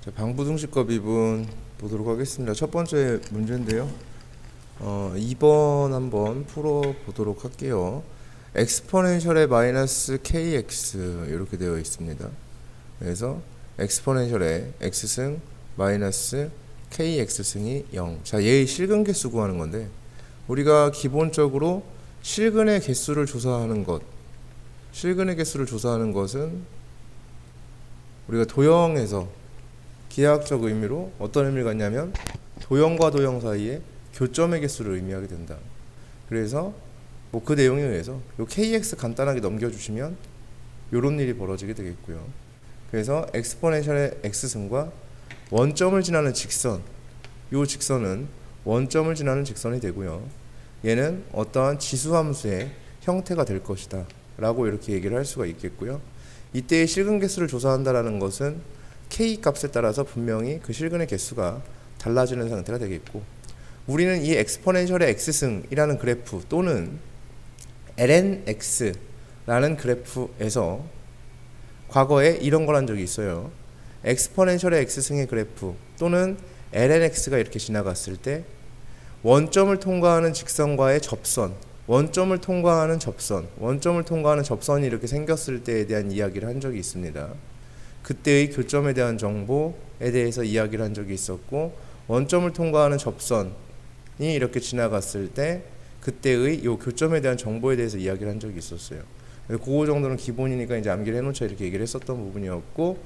자, 방부등식과 미분 보도록 하겠습니다. 첫 번째 문제인데요. 2번 한번 풀어보도록 할게요. 엑스포넨셜의 마이너스 kx 이렇게 되어 있습니다. 그래서 엑스포넨셜의 x승 마이너스 kx승이 0. 자, 얘의 실근 개수 구하는 건데, 우리가 기본적으로 실근의 개수를 조사하는 것은 우리가 도형에서 기하학적 의미로 어떤 의미를 갖냐면 도형과 도형 사이에 교점의 개수를 의미하게 된다. 그래서 뭐 그 내용에 의해서 요 kx 간단하게 넘겨주시면 요런 일이 벌어지게 되겠고요. 그래서 엑스포넨셜의 x승과 원점을 지나는 직선, 요 직선은 원점을 지나는 직선이 되고요. 얘는 어떠한 지수함수의 형태가 될 것이다 라고 이렇게 얘기를 할 수가 있겠고요. 이때의 실근 개수를 조사한다라는 것은 k 값에 따라서 분명히 그 실근의 개수가 달라지는 상태가 되겠고, 우리는 이 엑스포넨셜의 x승이라는 그래프 또는 lnx라는 그래프에서 과거에 이런 걸 한 적이 있어요. 엑스포넨셜의 x승의 그래프 또는 lnx가 이렇게 지나갔을 때 원점을 통과하는 직선과의 접선, 원점을 통과하는 접선이 이렇게 생겼을 때에 대한 이야기를 한 적이 있습니다. 그때의 교점에 대한 정보에 대해서 이야기를 한 적이 있었고, 원점을 통과하는 접선이 이렇게 지나갔을 때 그때의 요 교점에 대한 정보에 대해서 이야기를 한 적이 있었어요. 그거 정도는 기본이니까 이제 암기를 해놓자 이렇게 얘기를 했었던 부분이었고,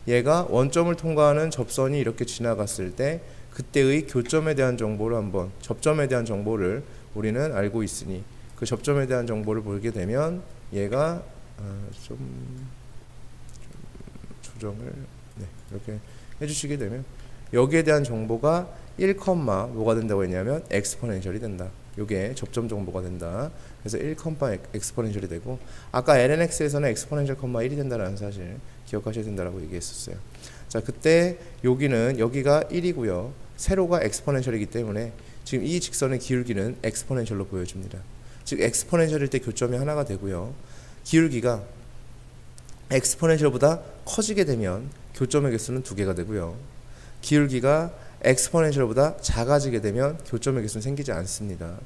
얘가 원점을 통과하는 접선이 이렇게 지나갔을 때 그때의 교점에 대한 정보를 한번, 접점에 대한 정보를 우리는 알고 있으니 그 접점에 대한 정보를 보게 되면 얘가 좀 조정을 이렇게 해주시게 되면 여기에 대한 정보가 1, 뭐가 된다고 했냐면 엑스포넨셜이 된다. 요게 접점 정보가 된다. 그래서 1, 엑스포넨셜이 되고, 아까 lnx에서는 엑스포넨셜 1이 된다라는 사실 기억하셔야 된다라고 얘기했었어요. 자, 그때 여기가 1이고요. 세로가 엑스포넨셜이기 때문에 지금 이 직선의 기울기는 엑스포넨셜로 보여집니다. 즉 엑스포넨셜일 때 교점이 하나가 되고요. 기울기가 엑스포넨셜보다 커지게 되면 교점의 개수는 2개가 되고요. 기울기가 엑스포넨셜보다 작아지게 되면 교점의 개수는 생기지 않습니다.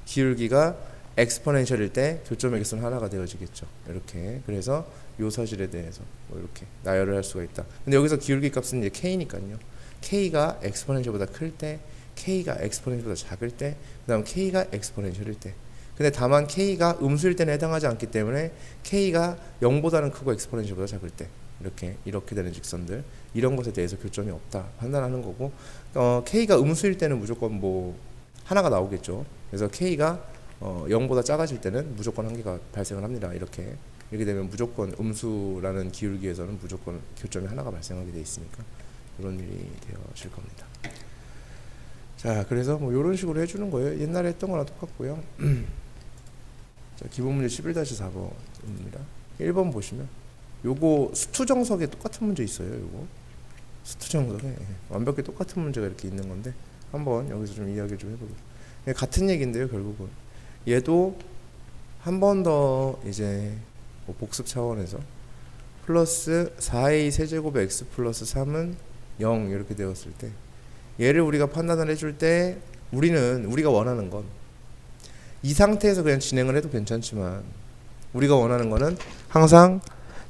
기울기가 엑스포넨셜일 때 교점의 개수는 하나가 되어지겠죠. 이렇게. 그래서 이 사실에 대해서 뭐 이렇게 나열을 할 수가 있다. 근데 여기서 기울기 값은 이제 k니까요. k가 엑스포넨셜보다 클 때, k가 엑스포넨셜보다 작을 때, 그 다음 k가 엑스포넨셜일 때. 근데 다만 k가 음수일 때는 해당하지 않기 때문에 k가 0보다는 크고 엑스포넨셜보다 작을 때 이렇게 되는 직선들, 이런 것에 대해서 교점이 없다 판단하는 거고, k가 음수일 때는 무조건 뭐 하나가 나오겠죠. 그래서 k가 0보다 작아질 때는 무조건 한 개가 발생을 합니다. 이렇게 되면 무조건 음수라는 기울기에서는 무조건 교점이 하나가 발생하게 돼 있으니까 이런 일이 되어질 겁니다. 자, 그래서 뭐 이런 식으로 해주는 거예요. 옛날에 했던 거랑 똑같고요. 자, 기본 문제 11-4번입니다. 1번 보시면 요거 수투정석에 똑같은 문제 있어요. 요거 수투정석에 완벽히 똑같은 문제가 이렇게 있는 건데 한번 여기서 좀 이야기 좀 해보겠습니다. 같은 얘기인데요. 결국은 얘도 한 번 더 이제 뭐 복습 차원에서 플러스 4a 세제곱 x 플러스 3은 0 이렇게 되었을 때, 얘를 우리가 판단을 해줄 때 우리가 원하는 건 이 상태에서 그냥 진행을 해도 괜찮지만, 우리가 원하는 거는 항상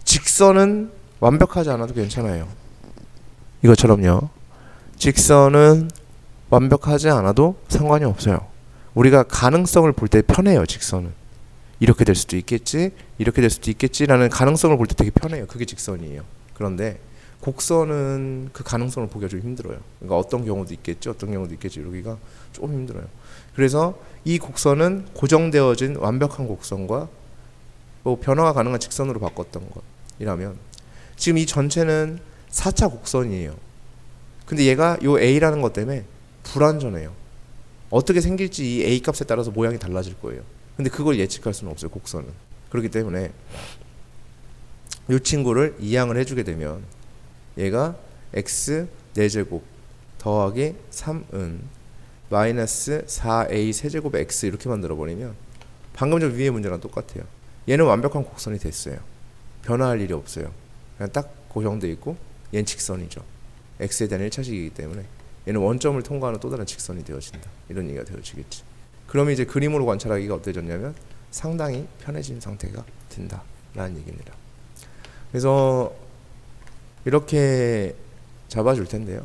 직선은 완벽하지 않아도 괜찮아요. 이것처럼요. 직선은 완벽하지 않아도 상관이 없어요. 우리가 가능성을 볼 때 편해요. 직선은 이렇게 될 수도 있겠지, 이렇게 될 수도 있겠지라는 가능성을 볼 때 되게 편해요. 그게 직선이에요. 그런데 곡선은 그 가능성을 보기가 좀 힘들어요. 그러니까 어떤 경우도 있겠지, 어떤 경우도 있겠지, 이러기가 좀 힘들어요. 그래서 이 곡선은 고정되어진 완벽한 곡선과 뭐 변화가 가능한 직선으로 바꿨던 것이라면, 지금 이 전체는 4차 곡선이에요. 근데 얘가 요 a라는 것 때문에 불완전해요. 어떻게 생길지 이 a 값에 따라서 모양이 달라질 거예요. 근데 그걸 예측할 수는 없어요. 곡선은. 그렇기 때문에 이 친구를 이항을 해주게 되면 얘가 x 4제곱 더하기 3은 마이너스 4a 세제곱 x 이렇게 만들어버리면 방금 전 위의 문제랑 똑같아요. 얘는 완벽한 곡선이 됐어요. 변화할 일이 없어요. 그냥 딱 고정돼 있고 얘는 직선이죠. x에 대한 1차식이기 때문에 얘는 원점을 통과하는 또 다른 직선이 되어진다. 이런 얘기가 되어지겠지. 그럼 이제 그림으로 관찰하기가 어때졌냐면 상당히 편해진 상태가 된다 라는 얘기입니다. 그래서 이렇게 잡아줄 텐데요.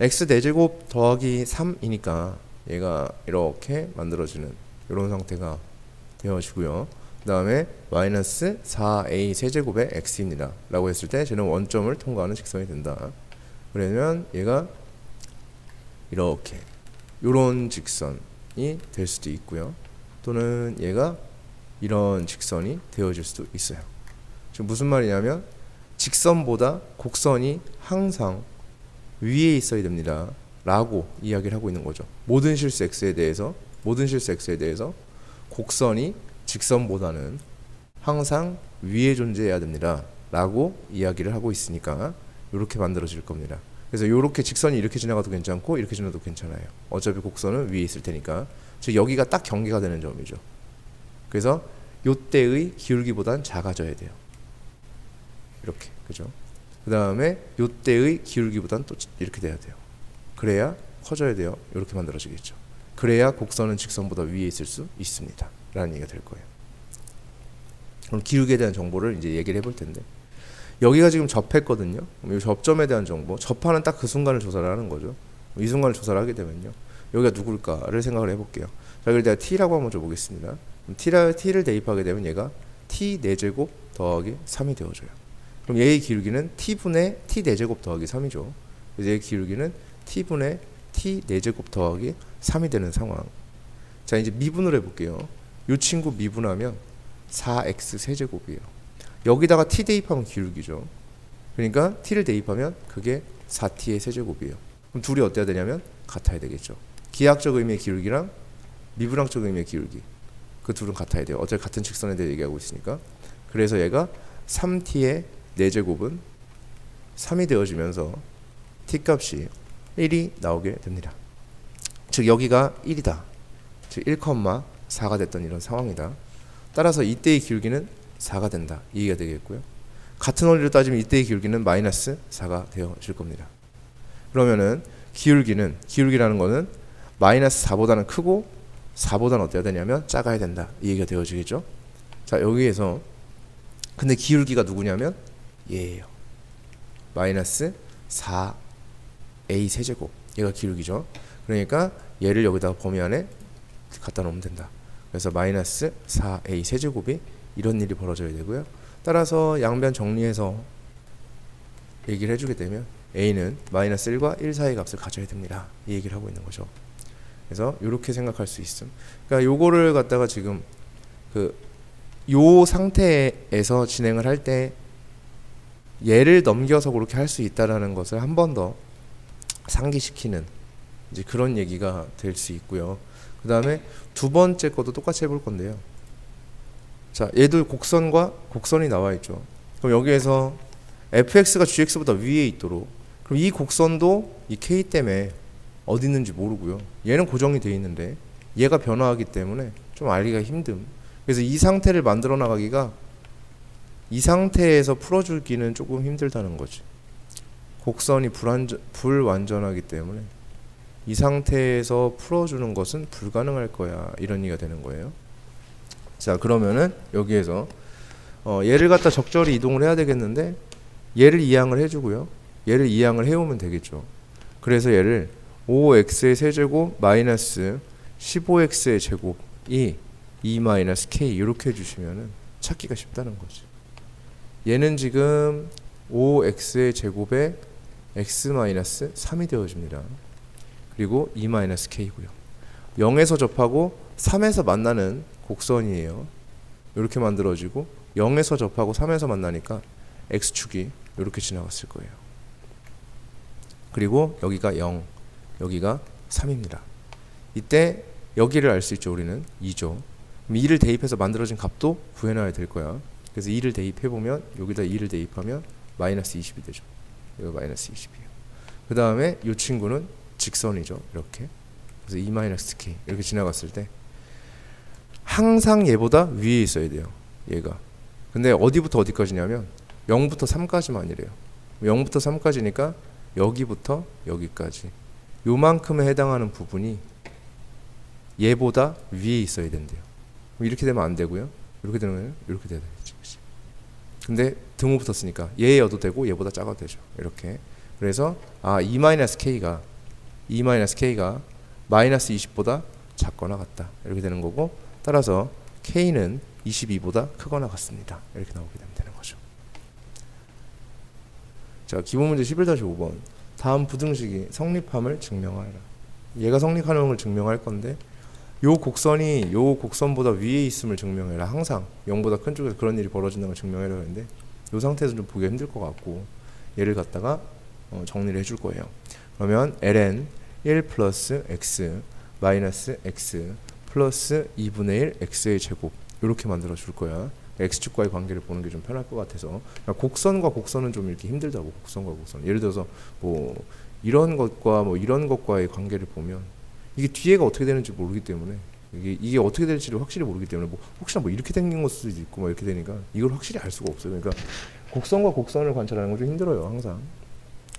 x 4제곱 더하기 3이니까 얘가 이렇게 만들어지는 이런 상태가 되어지고요. 그 다음에 마이너스 4a 세제곱의 x입니다 라고 했을 때 쟤는 원점을 통과하는 직선이 된다. 그러면 얘가 이렇게 요런 직선이 될 수도 있고요. 또는 얘가 이런 직선이 되어질 수도 있어요. 지금 무슨 말이냐면 직선보다 곡선이 항상 위에 있어야 됩니다 라고 이야기를 하고 있는 거죠. 모든 실수 x에 대해서 곡선이 직선보다는 항상 위에 존재해야 됩니다 라고 이야기를 하고 있으니까 이렇게 만들어질 겁니다. 그래서 이렇게 직선이 이렇게 지나가도 괜찮고 이렇게 지나가도 괜찮아요. 어차피 곡선은 위에 있을 테니까. 즉 여기가 딱 경계가 되는 점이죠. 그래서 요때의 기울기보단 작아져야 돼요. 이렇게, 그죠? 그 다음에 요때의 기울기보단 또 이렇게 돼야 돼요. 그래야 커져야 돼요. 이렇게 만들어지겠죠. 그래야 곡선은 직선보다 위에 있을 수 있습니다 라는 얘기가 될 거예요. 그럼 기울기에 대한 정보를 이제 얘기를 해볼 텐데, 여기가 지금 접했거든요. 그럼 이 접점에 대한 정보, 접하는 딱 그 순간을 조사를 하는 거죠. 이 순간을 조사를 하게 되면요, 여기가 누굴까를 생각을 해볼게요. 자, 이걸 내가 t라고 한번 줘보겠습니다. t를 대입하게 되면 얘가 t 4제곱 더하기 3이 되어져요. 그럼 얘의 기울기는 t분의 t 4제곱 더하기 3이죠. 그래서 얘의 기울기는 t분의 t 4제곱 더하기 3이 되는 상황. 자, 이제 미분을 해볼게요. 이 친구 미분하면 4x 세제곱이에요. 여기다가 t 대입하면 기울기죠. 그러니까 t를 대입하면 그게 4t의 세제곱이에요. 그럼 둘이 어때야 되냐면 같아야 되겠죠. 기하학적 의미의 기울기랑 미분학적 의미의 기울기, 그 둘은 같아야 돼요. 어차피 같은 직선에 대해 얘기하고 있으니까. 그래서 얘가 3t의 4제곱은 3이 되어지면서 t 값이 1이 나오게 됩니다. 즉 여기가 1이다. 즉 1,4가 됐던 이런 상황이다. 따라서 이때의 기울기는 4가 된다. 이 얘기가 되겠고요. 같은 원리로 따지면 이때의 기울기는 마이너스 4가 되어질 겁니다. 그러면은 기울기라는 거는 마이너스 4보다는 크고 4보다는 어때야 되냐면 작아야 된다. 이 얘기가 되어지겠죠. 자, 여기에서 근데 기울기가 누구냐면 얘예요. 마이너스 4a 세제곱. 얘가 기울기죠. 그러니까 얘를 여기다가 범위 안에 갖다 놓으면 된다. 그래서 마이너스 4a 세제곱이 이런 일이 벌어져야 되고요. 따라서 양변 정리해서 얘기를 해주게 되면 a는 마이너스 1과 1 사이의 값을 가져야 됩니다. 이 얘기를 하고 있는 거죠. 그래서 이렇게 생각할 수 있음. 그러니까 요거를 갖다가 지금 요 상태에서 진행을 할 때 얘를 넘겨서 그렇게 할 수 있다라는 것을 한 번 더 상기시키는 이제 그런 얘기가 될 수 있고요. 그 다음에 두 번째 것도 똑같이 해볼 건데요. 자, 얘도 곡선과 곡선이 나와 있죠. 그럼 여기에서 fx가 gx보다 위에 있도록, 그럼 이 곡선도 이 k 때문에 어디 있는지 모르고요. 얘는 고정이 돼 있는데 얘가 변화하기 때문에 좀 알기가 힘듦. 그래서 이 상태를 만들어 나가기가, 이 상태에서 풀어주기는 조금 힘들다는 거지. 곡선이 불완전하기 때문에 이 상태에서 풀어주는 것은 불가능할 거야. 이런 얘기가 되는 거예요. 자, 그러면은 여기에서 얘를 갖다 적절히 이동을 해야 되겠는데 얘를 이항을 해주고요. 얘를 이항을 해오면 되겠죠. 그래서 얘를 5x의 세제곱 마이너스 15x의 제곱이 2-k 이렇게 해주시면은 찾기가 쉽다는 거지. 얘는 지금 5x의 제곱에 x-3이 되어집니다. 그리고 2-k고요. 0에서 접하고 3에서 만나는 곡선이에요. 이렇게 만들어지고 0에서 접하고 3에서 만나니까 x축이 이렇게 지나갔을 거예요. 그리고 여기가 0, 여기가 3입니다. 이때 여기를 알 수 있죠. 우리는 2죠. 2를 대입해서 만들어진 값도 구해놔야 될 거야. 그래서 2를 대입해보면 여기다 2를 대입하면 마이너스 20이 되죠. 여기 마이너스 20이에요. 그 다음에 이 친구는 직선이죠. 이렇게. 그래서 2-k 이렇게 지나갔을 때 항상 얘보다 위에 있어야 돼요. 얘가. 근데 어디부터 어디까지냐면 0부터 3까지만이래요. 0부터 3까지니까 여기부터 여기까지 요만큼에 해당하는 부분이 얘보다 위에 있어야 된대요. 이렇게 되면 안 되고요. 이렇게 되는 거예요. 이렇게 돼야 되겠지. 근데 등호 붙었으니까 얘여도 되고 얘보다 작아도 되죠. 이렇게. 그래서 E-K가 마이너스 20보다 작거나 같다. 이렇게 되는 거고, 따라서 K는 22보다 크거나 같습니다. 이렇게 나오게 되는 거죠. 자, 기본 문제 11-5번. 다음 부등식이 성립함을 증명하라. 얘가 성립하는 걸 증명할 건데, 요 곡선이 요 곡선보다 위에 있음을 증명해라. 항상 0보다 큰 쪽에서 그런 일이 벌어진다는 걸 증명해라 하는데, 요 상태에서 좀 보기가 힘들 것 같고, 얘를 갖다가 정리를 해줄 거예요. 그러면 ln 1 플러스 x 마이너스 x 플러스 2분의 1 x의 제곱, 이렇게 만들어 줄 거야. x축과의 관계를 보는 게 좀 편할 것 같아서. 그러니까 곡선과 곡선은 좀 이렇게 힘들다고. 곡선과 곡선. 예를 들어서 뭐 이런 것과 뭐 이런 것과의 관계를 보면 이게 뒤에가 어떻게 되는지 모르기 때문에, 이게 어떻게 될지를 확실히 모르기 때문에, 뭐 혹시나 뭐 이렇게 생긴 걸 수도 있고 막 이렇게 되니까 이걸 확실히 알 수가 없어요. 그러니까 곡선과 곡선을 관찰하는 건 좀 힘들어요, 항상.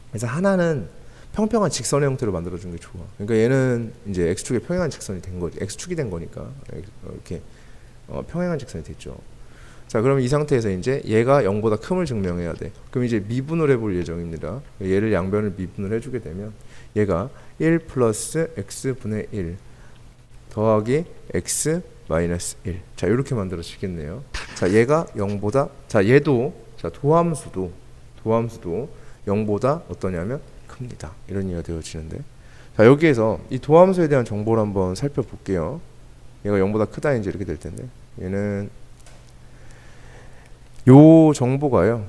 그래서 하나는 평평한 직선의 형태로 만들어주는 게 좋아. 그러니까 얘는 이제 x축에 평행한 직선이 된 거지. x축이 된 거니까 이렇게 평행한 직선이 됐죠. 자, 그럼 이 상태에서 이제 얘가 0보다 큼을 증명해야 돼. 그럼 이제 미분을 해볼 예정입니다. 얘를 양변을 미분을 해주게 되면 얘가 1 플러스 x분의 1 더하기 x 마이너스 1. 자, 이렇게 만들어지겠네요. 자, 얘가 0보다, 자, 얘도, 자, 도함수도 0보다 어떠냐면 큽니다. 이런 이해가 되어지는데, 자, 여기에서 이 도함수에 대한 정보를 한번 살펴볼게요. 얘가 0보다 크다 이제 이렇게 될 텐데, 얘는 요 정보가요,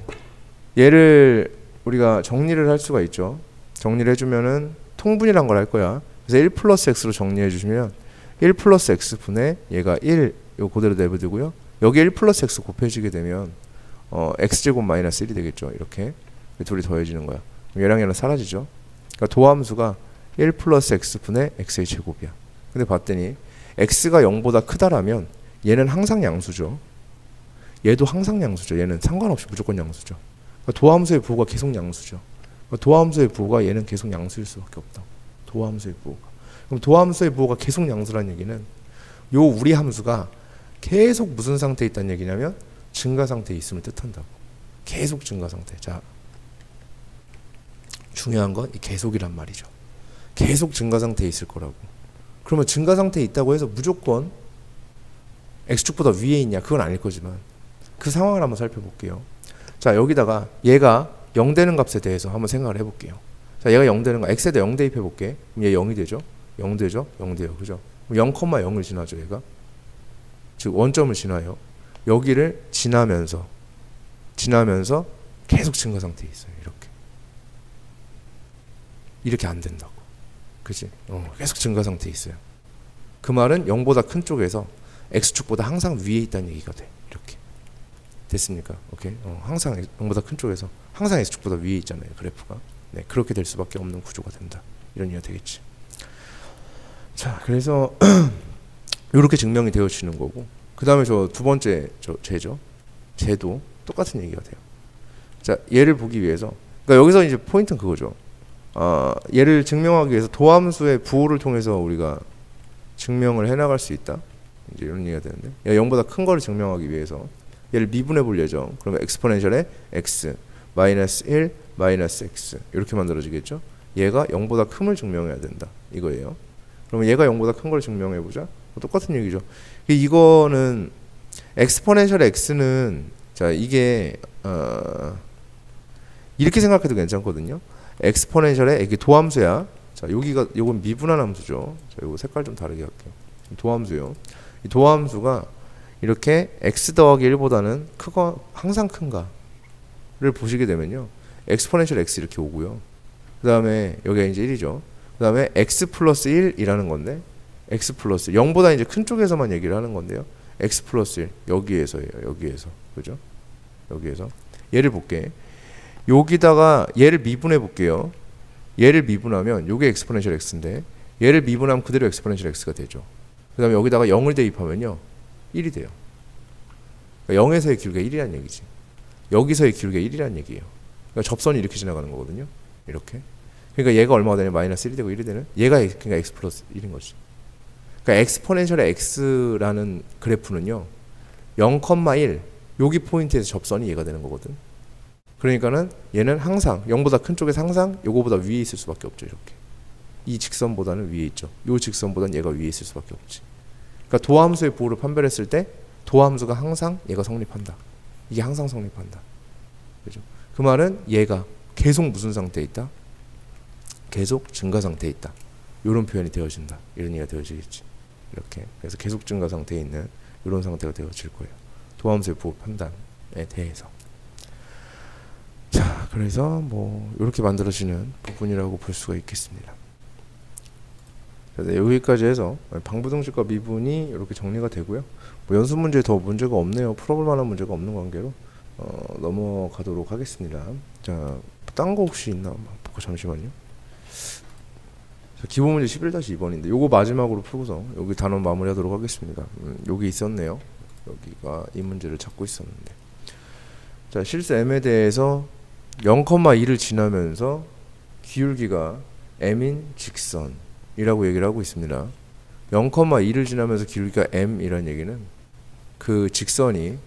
얘를 우리가 정리를 할 수가 있죠. 정리를 해주면은 통분이란 걸 할 거야. 그래서 1 플러스 x로 정리해 주시면 1 플러스 x 분의 얘가 1, 요 그대로 내버리고요. 여기 1 플러스 x 곱해지게 되면 x제곱 마이너스 1이 되겠죠. 이렇게 둘이 더해지는 거야. 얘랑 얘랑 사라지죠. 그러니까 도함수가 1 플러스 x 분의 x의 제곱이야. 근데 봤더니 x가 0보다 크다라면 얘는 항상 양수죠. 얘도 항상 양수죠. 얘는 상관없이 무조건 양수죠. 그러니까 도함수의 부호가 계속 양수죠. 그러니까 도함수의 부호가 얘는 계속 양수일 수밖에 없다. 도함수의 부호가. 그럼 도함수의 부호가 계속 양수란 얘기는 요 우리 함수가 계속 무슨 상태에 있다는 얘기냐면 증가 상태에 있음을 뜻한다고. 계속 증가 상태. 자, 중요한 건 이 계속이란 말이죠. 계속 증가 상태에 있을 거라고. 그러면 증가 상태에 있다고 해서 무조건 x축보다 위에 있냐? 그건 아닐 거지만 그 상황을 한번 살펴볼게요. 자, 여기다가 얘가 0 되는 값에 대해서 한번 생각을 해볼게요. 자, 얘가 0 되는 거, x에다 0 대입해볼게. 그럼 얘 0이 되죠? 0 되죠? 0 돼요. 그죠? 0,0을 지나죠, 얘가. 즉, 원점을 지나요. 여기를 지나면서 계속 증가 상태에 있어요. 이렇게 안 된다고. 그치? 계속 증가 상태에 있어요. 그 말은 0보다 큰 쪽에서 x축보다 항상 위에 있다는 얘기가 돼. 이렇게. 됐습니까? 오케이? 항상 0보다 큰 쪽에서 항상 x축보다 위에 있잖아요. 그래프가. 네, 그렇게 될 수밖에 없는 구조가 된다. 이런 이해가 되겠지. 자, 그래서 이렇게 증명이 되어지는 거고, 그 다음에 저 두 번째 제죠. 제도 똑같은 얘기가 돼요. 자, 얘를 보기 위해서, 그러니까 여기서 이제 포인트는 그거죠. 얘를 증명하기 위해서 도함수의 부호를 통해서 우리가 증명을 해나갈 수 있다. 이제 이런 얘기가 되는데, 0보다 큰 거를 증명하기 위해서 얘를 미분해 볼 예정. 그러면 엑스포넨셜의 x 마이너스 1 마이너스 x 이렇게 만들어지겠죠. 얘가 0보다 큼을 증명해야 된다. 이거예요. 그러면 얘가 0보다 큰 걸 증명해 보자. 똑같은 얘기죠. 이거는 엑스포넨셜 x는, 자, 이게 이렇게 생각해도 괜찮거든요. 엑스포넨셜의 이게 도함수야. 자, 여기가 요건 미분한 함수죠. 자, 요거 색깔 좀 다르게 할게요. 도함수요. 이 도함수가 이렇게 x 더하기 1보다는 크거 항상 큰가를 보시게 되면요. 엑스포넨셜 x 이렇게 오고요. 그 다음에 여기가 이제 1이죠. 그 다음에 x 플러스 1이라는 건데, x 플러스 0보다 이제 큰 쪽에서만 얘기를 하는 건데요. x 플러스 1 여기에서예요. 여기에서. 그죠? 여기에서. 얘를 볼게. 여기다가 얘를 미분해 볼게요. 얘를 미분하면 요게 엑스포넨셜 x인데, 얘를 미분하면 그대로 엑스포넨셜 x가 되죠. 그 다음에 여기다가 0을 대입하면요 1이 돼요. 그러니까 0에서의 기울기가 1이라는 얘기지. 여기서의 기울기가 1이라는 얘기예요. 그러니까 접선이 이렇게 지나가는 거거든요. 이렇게. 그러니까 얘가 얼마가 되냐? 마이너스 1이 되고 1이 되는? 얘가 그러니까 x 플러스 1인 거지. 그러니까 엑스포넨셜의 x라는 그래프는요. 0,1 여기 포인트에서 접선이 얘가 되는 거거든. 그러니까는 얘는 항상 0보다 큰 쪽에서 항상 요거보다 위에 있을 수밖에 없죠. 이렇게. 이 직선보다는 위에 있죠. 요 직선보다는 얘가 위에 있을 수밖에 없지. 그러니까 도함수의 부호를 판별했을 때 도함수가 항상 얘가 성립한다. 이게 항상 성립한다. 그죠? 그 말은 얘가 계속 무슨 상태에 있다? 계속 증가 상태에 있다. 이런 표현이 되어진다. 이런 얘기가 되어지겠지. 이렇게. 그래서 계속 증가 상태에 있는 이런 상태가 되어질 거예요. 도함수의 부호 판단에 대해서. 자, 그래서 뭐 이렇게 만들어지는 부분이라고 볼 수가 있겠습니다. 여기까지 해서 방부등식과 미분이 이렇게 정리가 되고요. 뭐 연습 문제에 더 문제가 없네요. 풀어볼 만한 문제가 없는 관계로 넘어가도록 하겠습니다. 자, 딴 거 혹시 있나? 잠시만요. 자, 기본 문제 11-2번인데 요거 마지막으로 풀고서 여기 단원 마무리하도록 하겠습니다. 여기 있었네요. 여기가 이 문제를 찾고 있었는데. 자, 실수 m에 대해서 0,2를 지나면서 기울기가 m인 직선이라고 얘기를 하고 있습니다. 0,2를 지나면서 기울기가 m이라는 얘기는 그 직선이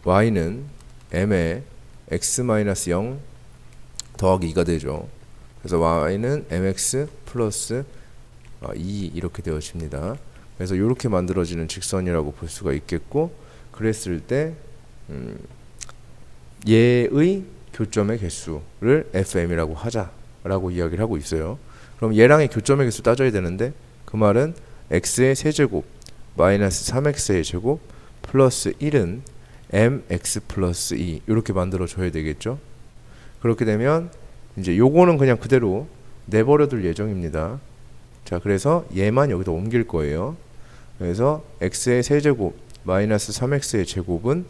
y는 m에 x-0 더하기 2가 되죠. 그래서 y는 mx 플러스 2 이렇게 되어집니다. 그래서 이렇게 만들어지는 직선이라고 볼 수가 있겠고, 그랬을 때 얘의 교점의 개수를 fm이라고 하자라고 이야기를 하고 있어요. 그럼 얘랑의 교점의 개수 따져야 되는데 그 말은 x의 세제곱 마이너스 3x의 제곱 플러스 1은 mx 플러스 2 이렇게 만들어 줘야 되겠죠. 그렇게 되면 이제 요거는 그냥 그대로 내버려 둘 예정입니다. 자, 그래서 얘만 여기다 옮길 거예요. 그래서 x의 세제곱 마이너스 3x의 제곱은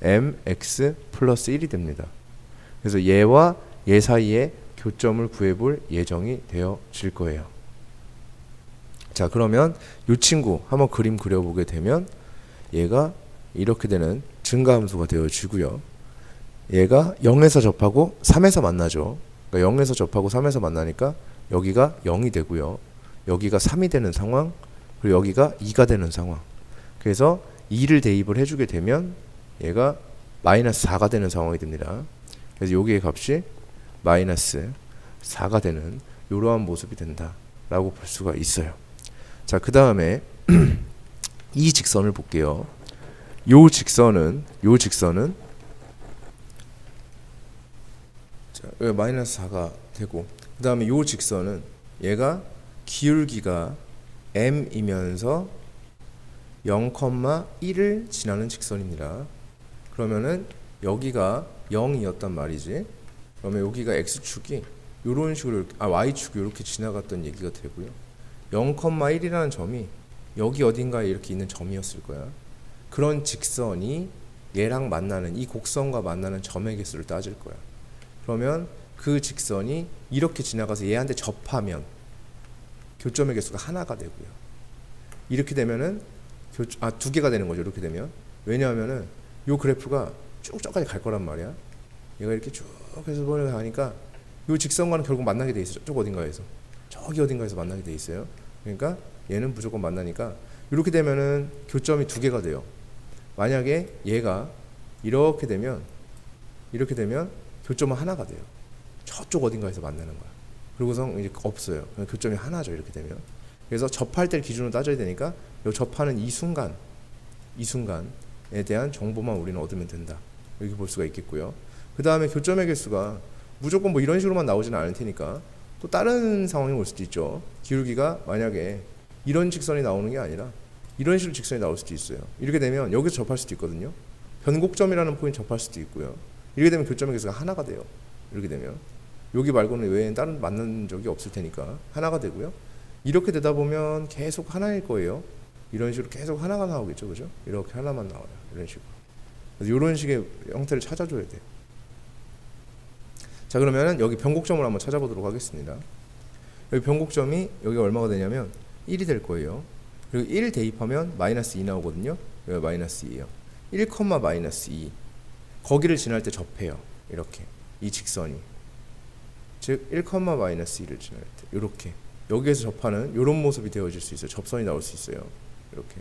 mx 플러스 1이 됩니다. 그래서 얘와 얘 사이에 교점을 구해볼 예정이 되어질 거예요. 자, 그러면 이 친구 한번 그림 그려보게 되면 얘가 이렇게 되는 증가함수가 되어지고요. 얘가 0에서 접하고 3에서 만나죠. 그러니까 0에서 접하고 3에서 만나니까 여기가 0이 되고요. 여기가 3이 되는 상황, 그리고 여기가 2가 되는 상황. 그래서 2를 대입을 해주게 되면 얘가 마이너스 4가 되는 상황이 됩니다. 그래서 여기의 값이 마이너스 4가 되는 이러한 모습이 된다라고 볼 수가 있어요. 자, 그 다음에 이 직선을 볼게요. 요 직선은 자, 여기 마이너스 4가 되고, 그 다음에 요 직선은 얘가 기울기가 m이면서 0,1을 지나는 직선입니다. 그러면은 여기가 0이었단 말이지. 그러면 여기가 x축이 이런 식으로 y축이 이렇게 지나갔던 얘기가 되고요. 0,1이라는 점이 여기 어딘가에 이렇게 있는 점이었을 거야. 그런 직선이 얘랑 만나는 이 곡선과 만나는 점의 개수를 따질 거야. 그러면 그 직선이 이렇게 지나가서 얘한테 접하면 교점의 개수가 하나가 되고요. 이렇게 되면은 두 개가 되는 거죠. 이렇게 되면. 왜냐하면은 요 그래프가 쭉 저까지 갈 거란 말이야. 얘가 이렇게 쭉 해서 가니까 요 직선과는 결국 만나게 돼 있어요. 저쪽 어딘가에서. 저기 어딘가에서 만나게 돼 있어요. 그러니까 얘는 무조건 만나니까 이렇게 되면은 교점이 두 개가 돼요. 만약에 얘가 이렇게 되면 교점은 하나가 돼요. 저쪽 어딘가에서 만나는 거야. 그리고서 이제 없어요. 교점이 하나죠. 이렇게 되면. 그래서 접할 때 기준으로 따져야 되니까 요 접하는 이 순간에 대한 정보만 우리는 얻으면 된다. 이렇게 볼 수가 있겠고요. 그 다음에 교점의 개수가 무조건 뭐 이런 식으로만 나오지는 않을 테니까 또 다른 상황이 올 수도 있죠. 기울기가 만약에 이런 직선이 나오는 게 아니라 이런 식으로 직선이 나올 수도 있어요. 이렇게 되면 여기서 접할 수도 있거든요. 변곡점이라는 포인트 접할 수도 있고요. 이렇게 되면 교점의 개수가 하나가 돼요. 이렇게 되면 여기 말고는 외에는 다른 만난 적이 없을 테니까 하나가 되고요. 이렇게 되다 보면 계속 하나일 거예요. 이런 식으로 계속 하나가 나오겠죠, 그죠? 이렇게 하나만 나와요. 이런 식으로. 그래서 이런 식의 형태를 찾아줘야 돼요. 자, 그러면은 여기 변곡점을 한번 찾아보도록 하겠습니다. 여기 변곡점이 여기가 얼마가 되냐면 1이 될 거예요. 그리고 1 대입하면 마이너스 2 나오거든요. 여기가 마이너스 2예요. 1, 마이너스 2. 거기를 지날 때 접해요. 이렇게 이 직선이. 즉 1, 마이너스 1을 지날 때 이렇게 여기에서 접하는 이런 모습이 되어질 수 있어요. 접선이 나올 수 있어요. 이렇게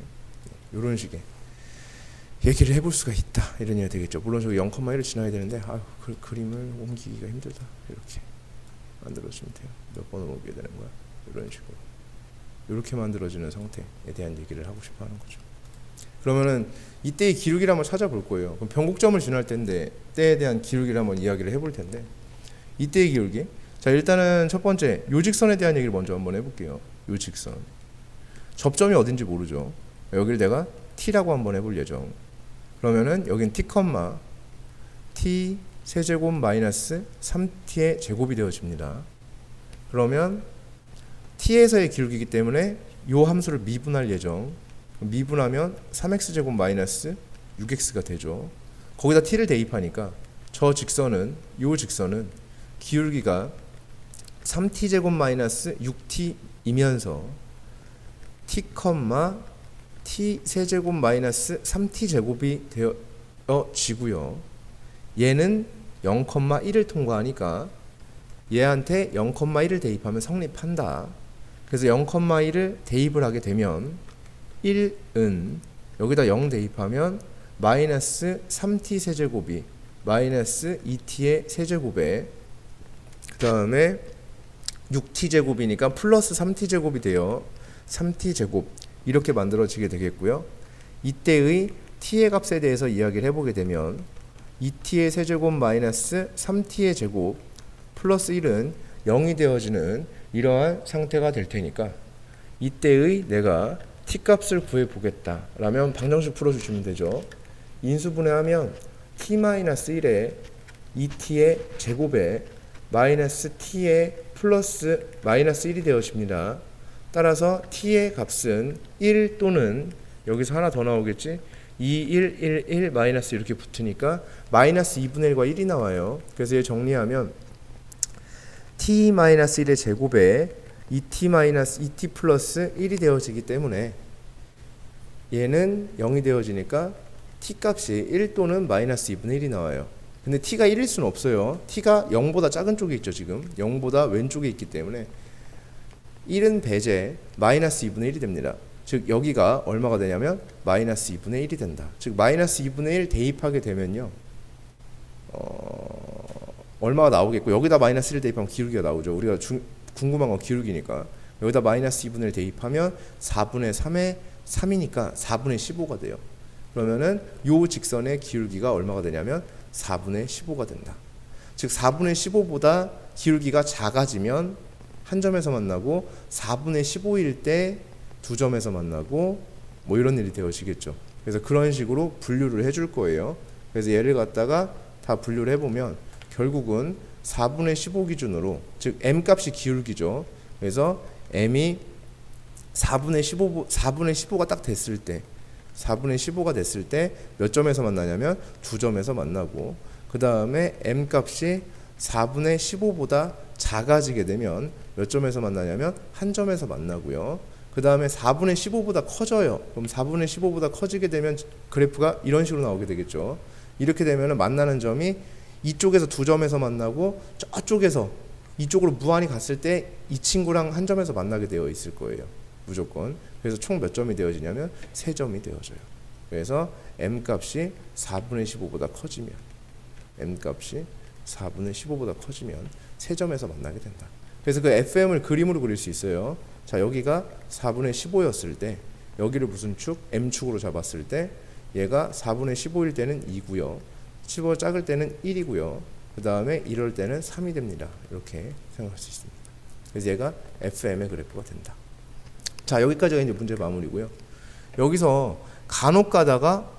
이런 식의 얘기를 해볼 수가 있다. 이런 얘기가 되겠죠. 물론 저기 0,1을 지나야 되는데 그림을 옮기기가 힘들다. 이렇게 만들어주면 돼요. 몇 번을 옮겨야 되는 거야. 이런 식으로 이렇게 만들어지는 상태에 대한 얘기를 하고 싶어 하는 거죠. 그러면은 이때의 기울기를 한번 찾아볼 거예요. 그럼 변곡점을 지날 때인데 때에 대한 기울기를 한번 이야기를 해볼 텐데 이때의 기울기. 자, 일단은 첫 번째 요 직선에 대한 얘기를 먼저 한번 해볼게요. 요 직선. 접점이 어딘지 모르죠. 여기를 내가 t라고 한번 해볼 예정. 그러면은 여긴 t, 세제곱 마이너스 3t의 제곱이 되어집니다. 그러면 t에서의 기울기이기 때문에 요 함수를 미분할 예정. 미분하면 3x제곱 마이너스 6x가 되죠. 거기다 t를 대입하니까 저 직선은 요 직선은 기울기가 3t제곱 마이너스 6t이면서 t, 세제곱 마이너스 3t제곱이 되어지고요. 얘는 0,1을 통과하니까 얘한테 0,1을 대입하면 성립한다. 그래서 0,1을 대입을 하게 되면 1은 여기다 0 대입하면 마이너스 3t 세제곱이 마이너스 2t의 세제곱에 그 다음에 6t 제곱이니까 플러스 3t 제곱이 돼요. 3t 제곱 이렇게 만들어지게 되겠고요. 이때의 t의 값에 대해서 이야기를 해보게 되면 2t의 세제곱 마이너스 3t의 제곱 플러스 1은 0이 되어지는 이러한 상태가 될 테니까 이때의 내가 t값을 구해보겠다 라면 방정식 풀어주시면 되죠. 인수분해하면 t-1에 2t의 제곱에 마이너스 t의 플러스 마이너스 1이 되어집니다. 따라서 t의 값은 1 또는 여기서 하나 더 나오겠지. 2, 1, 1, 1 마이너스 이렇게 붙으니까 마이너스 2분의 1과 1이 나와요. 그래서 얘 정리하면 t-1의 제곱에 2t 플러스 1이 되어지기 때문에 얘는 0이 되어지니까 t 값이 1 또는 마이너스 2분의 1이 나와요. 근데 t가 1일 수는 없어요. t가 0보다 작은 쪽에 있죠. 지금 0보다 왼쪽에 있기 때문에 1은 배제 마이너스 2분의 1이 됩니다. 즉 여기가 얼마가 되냐면 마이너스 2분의 1이 된다. 즉 마이너스 2분의 1 대입하게 되면요 얼마가 나오겠고 여기다 마이너스 1 대입하면 기울기가 나오죠. 우리가 궁금한 건 기울기니까 여기다 마이너스 2분의 1 대입하면 4분의 3의 3이니까 4분의 15가 돼요. 그러면은 요 직선의 기울기가 얼마가 되냐면 4분의 15가 된다. 즉 4분의 15보다 기울기가 작아지면 한 점에서 만나고 4분의 15일 때 두 점에서 만나고 뭐 이런 일이 되어지겠죠. 그래서 그런 식으로 분류를 해줄 거예요. 그래서 얘를 갖다가 다 분류를 해보면 결국은 4분의 15 기준으로 즉 m 값이 기울기죠. 그래서 m이 4분의 15가 딱 됐을 때 4분의 15가 됐을 때 몇 점에서 만나냐면 두 점에서 만나고 그 다음에 m 값이 4분의 15보다 작아지게 되면 몇 점에서 만나냐면 한 점에서 만나고요. 그 다음에 4분의 15보다 커져요. 그럼 4분의 15보다 커지게 되면 그래프가 이런 식으로 나오게 되겠죠. 이렇게 되면 만나는 점이 이쪽에서 두 점에서 만나고 저쪽에서 이쪽으로 무한히 갔을 때 이 친구랑 한 점에서 만나게 되어 있을 거예요. 무조건. 그래서 총 몇 점이 되어지냐면 3점이 되어져요. 그래서 m 값이 4분의 15보다 커지면 m 값이 4분의 15보다 커지면 3점에서 만나게 된다. 그래서 그 fm을 그림으로 그릴 수 있어요. 자, 여기가 4분의 15였을 때 여기를 무슨 축? m축으로 잡았을 때 얘가 4분의 15일 때는 2고요. 15 작을 때는 1이고요. 그 다음에 이럴 때는 3이 됩니다. 이렇게 생각할 수 있습니다. 그래서 얘가 fm의 그래프가 된다. 자, 여기까지가 이제 문제 마무리고요. 여기서 간혹 가다가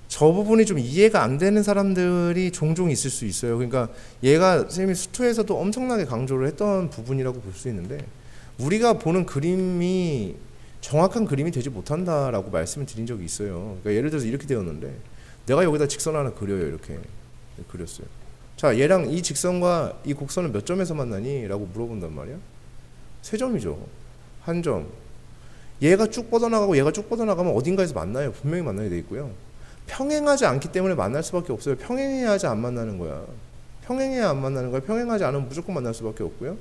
저 부분이 좀 이해가 안 되는 사람들이 종종 있을 수 있어요. 그러니까 얘가 선생님이 수투에서도 엄청나게 강조를 했던 부분이라고 볼 수 있는데 우리가 보는 그림이 정확한 그림이 되지 못한다라고 말씀을 드린 적이 있어요. 그러니까 예를 들어서 이렇게 되었는데 내가 여기다 직선 하나 그려요. 이렇게 그렸어요. 자, 얘랑 이 직선과 이 곡선은 몇 점에서 만나니? 라고 물어본단 말이야. 3점이죠. 한 점. 얘가 쭉 뻗어나가고 얘가 쭉 뻗어나가면 어딘가에서 만나요. 분명히 만나게 돼 있고요. 평행하지 않기 때문에 만날 수밖에 없어요. 평행해야지 안 만나는 거야. 평행해야 안 만나는 거야. 평행하지 않으면 무조건 만날 수밖에 없고요.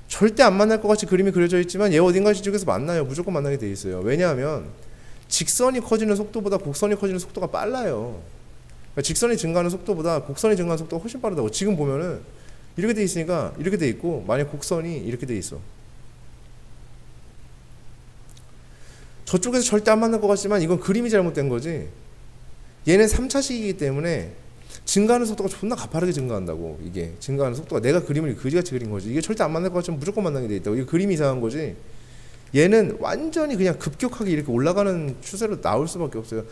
절대 안 만날 것 같이 그림이 그려져 있지만 얘 어딘가 지쪽에서 만나요. 무조건 만나게 돼 있어요. 왜냐하면 직선이 커지는 속도보다 곡선이 커지는 속도가 빨라요. 그러니까 직선이 증가하는 속도보다 곡선이 증가하는 속도가 훨씬 빠르다고. 지금 보면은 이렇게 돼 있으니까 이렇게 돼 있고, 만약 곡선이 이렇게 돼 있어. 저쪽에서 절대 안 만날 것 같지만 이건 그림이 잘못된 거지. 얘는 3차식이기 때문에 증가하는 속도가 존나 가파르게 증가한다고. 이게 증가하는 속도가 내가 그림을 그지같이 그린 거지. 이게 절대 안 만날 것 같지만 무조건 만나게 돼 있다고. 이게 그림이 이상한 거지. 얘는 완전히 그냥 급격하게 이렇게 올라가는 추세로 나올 수밖에 없어요.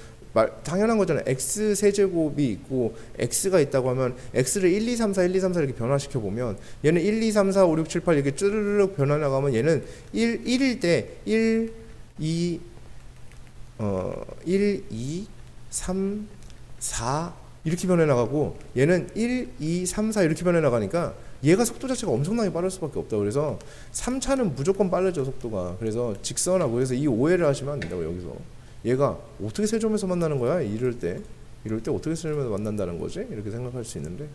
당연한 거잖아요. x 세제곱이 있고 x가 있다고 하면 x를 1, 2, 3, 4, 1, 2, 3, 4 이렇게 변화시켜 보면 얘는 1, 2, 3, 4, 5, 6, 7, 8 이렇게 쭈르륵 변화 나가면 얘는 1일 때 1, 2, 1, 2, 3, 4 이렇게 변해 나가고 얘는 1, 2, 3, 4 이렇게 변해 나가니까 얘가 속도 자체가 엄청나게 빠를 수밖에 없다. 그래서 3차는 무조건 빠르죠, 속도가. 그래서 직선하고, 그래서 이 오해를 하시면 안 된다고. 여기서 얘가 어떻게 세점에서 만나는 거야? 이럴 때 어떻게 세점에서 만난다는 거지? 이렇게 생각할 수 있는데,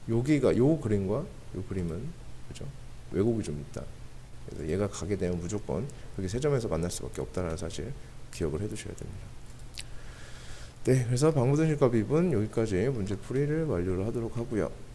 여기가 요 그림과 요 그림은 그죠? 왜곡이 좀 있다. 그래서 얘가 가게 되면 무조건 그게 세점에서 만날 수밖에 없다는 사실 기억을 해두셔야 됩니다. 네, 그래서 방부등식과 비분 여기까지 문제 풀이를 완료를 하도록 하고요.